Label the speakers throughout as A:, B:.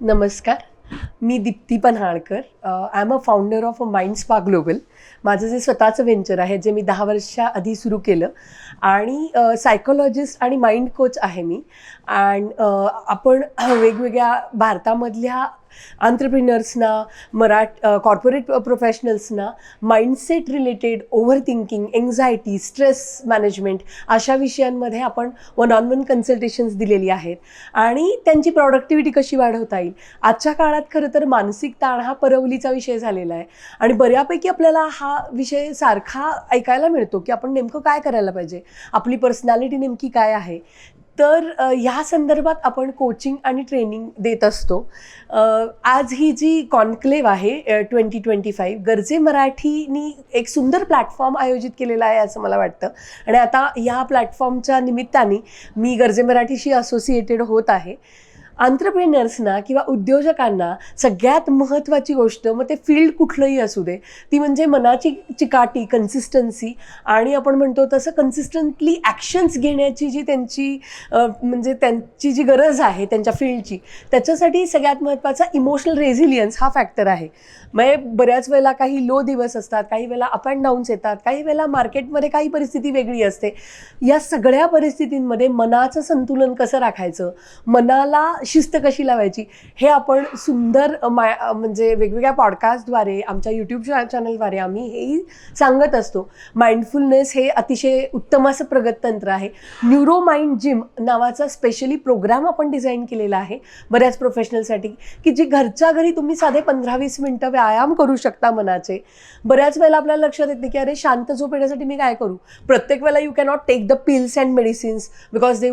A: नमस्कार. मी Deepti Panhalkar. I am a founder of a mind spa global. माझं जे स्वतःचं व्हेंचर आहे जे मी 10 वर्षाआधी सुरू केलं आणि सायकोलॉजिस्ट आणि माइंड कोच आहे मी. अँड आपण वेगवेगळ्या भारतामधल्या एंटरप्रेन्युअर्सना, कॉर्पोरेट प्रोफेशनल्सना mindset related, overthinking, anxiety, stress management अशा विषयांमध्ये आपण वन ऑन वन कन्सल्टेशन्स दिलेली आहेत आणि त्यांची प्रॉडक्टिव्हिटी कशी वाढवता येईल. आजच्या काळात खरं तर मानसिक ताण हा परवलीचा विषय झालेला आहे आणि बऱ्यापैकी आपल्याला हा विषय सारखा ऐकायला मिळतो की आपण नेमकं काय करायला पाहिजे, आपली पर्सनॅलिटी नेमकी काय आहे. तर ह्या संदर्भात आपण कोचिंग आणि ट्रेनिंग देत असतो. आज ही जी कॉन्क्लेव्ह आहे 2025 गरजे मराठीनी एक सुंदर प्लॅटफॉर्म आयोजित केलेला आहे असं मला वाटतं. आणि आता या प्लॅटफॉर्मच्या निमित्ताने मी गरजे मराठीशी असोसिएटेड होत आहे. एंटरप्रेन्युअर्सना किंवा उद्योजकांना सगळ्यात महत्त्वाची गोष्ट, मग ते फील्ड कुठलंही असू दे, ती म्हणजे मनाची चिकाटी, कन्सिस्टन्सी आणि आपण म्हणतो तसं कन्सिस्टंटली ॲक्शन्स घेण्याची जी त्यांची जी गरज आहे त्यांच्या फील्डची, त्याच्यासाठी सगळ्यात महत्त्वाचा इमोशनल रेझिलियन्स हा फॅक्टर आहे. म्हणजे बऱ्याच वेळेला काही लो दिवस असतात, काही वेळेला अप अँड डाऊन्स येतात, काही वेळेला मार्केटमध्ये काही परिस्थिती वेगळी असते. या सगळ्या परिस्थितींमध्ये मनाचं संतुलन कसं राखायचं, मनाला शिस्त कशी लावायची, हे आपण सुंदर म्हणजे वेगवेगळ्या पॉडकास्टद्वारे, आमच्या यूट्यूब चॅनलद्वारे आम्ही हेही सांगत असतो. माइंडफुलनेस हे अतिशय उत्तम असं प्रगत तंत्र आहे. न्यूरो माइंड जिम नावाचा स्पेशली प्रोग्राम आपण डिझाईन केलेला आहे बऱ्याच प्रोफेशनलसाठी, की जी घरच्या घरी तुम्ही साधे 15-20 मिनटं व्यायाम करू शकता मनाचे. बऱ्याच वेळेला आपल्याला लक्षात येते की अरे शांत झोप येण्यासाठी मी काय करू. प्रत्येक वेळेला you cannot take the pills and medicines because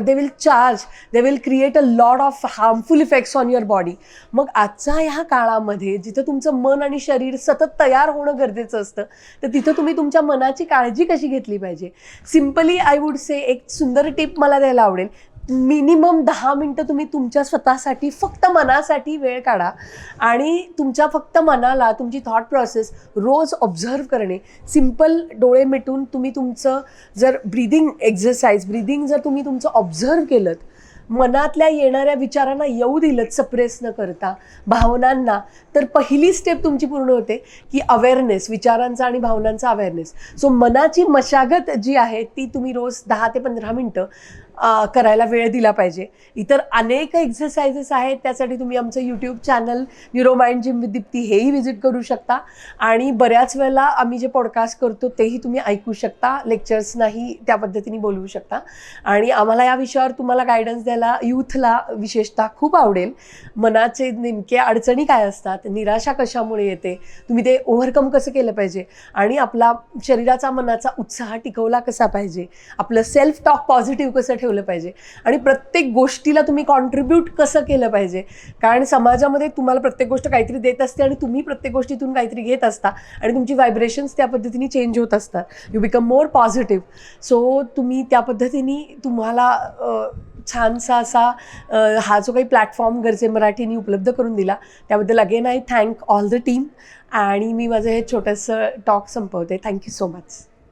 A: they will charge, they will create a lot of harmful effects on your body. मग आजच्या ह्या काळामध्ये जिथं तुमचं मन आणि शरीर सतत तयार होणं गरजेचं असतं, तर तिथं तुम्ही तुमच्या मनाची काळजी कशी घेतली पाहिजे. सिम्पली आय वुड से एक सुंदर टिप मला द्यायला आवडेल. मिनिमम 10 मिनटं तुम्ही तुमच्या स्वतःसाठी फक्त मनासाठी वेळ काढा आणि तुमच्या फक्त मनाला, तुमची थॉट प्रोसेस रोज ऑब्झर्व करणे. सिम्पल डोळे मिटून तुम्ही तुमचं जर ब्रीदिंग जर तुम्ही तुमचं ऑब्झर्व केलं, मनातल्या येणाऱ्या विचारांना येऊ दिलं सप्रेस न करता, भावनांना, तर पहिली स्टेप तुमची पूर्ण होते की अवेअरनेस, विचारांचा आणि भावनांचा अवेअरनेस. सो मनाची मशागत जी आहे ती तुम्ही रोज 10 ते 15 मिनटं करायला वेळ दिला पाहिजे. इतर अनेक एक्सरसाइजेस आहेत, त्यासाठी तुम्ही आमचं YouTube channel Neuro Mind Gym with Deepti हेही व्हिजिट करू शकता आणि बऱ्याच वेळेला आम्ही जे पॉडकास्ट करतो तेही तुम्ही ऐकू शकता. लेक्चर्सनाही त्या पद्धतीने बोलवू शकता आणि आम्हाला या विषयावर तुम्हाला गायडन्स द्यायला यूथला विशेषतः खूप आवडेल. मनाचे नेमके अडचणी काय असतात, निराशा कशामुळे येते, तुम्ही ते ओव्हरकम कसं केलं पाहिजे आणि आपला शरीराचा मनाचा उत्साह टिकवला कसा पाहिजे, आपलं सेल्फ टॉक पॉझिटिव्ह कसं ठेवलं पाहिजे आणि प्रत्येक गोष्टीला तुम्ही कॉन्ट्रीब्यूट कसं केलं पाहिजे. कारण समाजामध्ये तुम्हाला प्रत्येक गोष्ट काहीतरी देत असते आणि तुम्ही प्रत्येक गोष्टीतून काहीतरी घेत असता आणि तुमची व्हायब्रेशन्स त्या पद्धतीने चेंज होत असतात. You become more positive. So तुम्ही त्या पद्धतीने तुम्हाला छानसा असा हा जो काही प्लॅटफॉर्म गरजे मराठीने उपलब्ध करून दिला त्याबद्दल again I thank all the team आणि मी माझं हे छोटंसं टॉक संपवते. Thank you so much.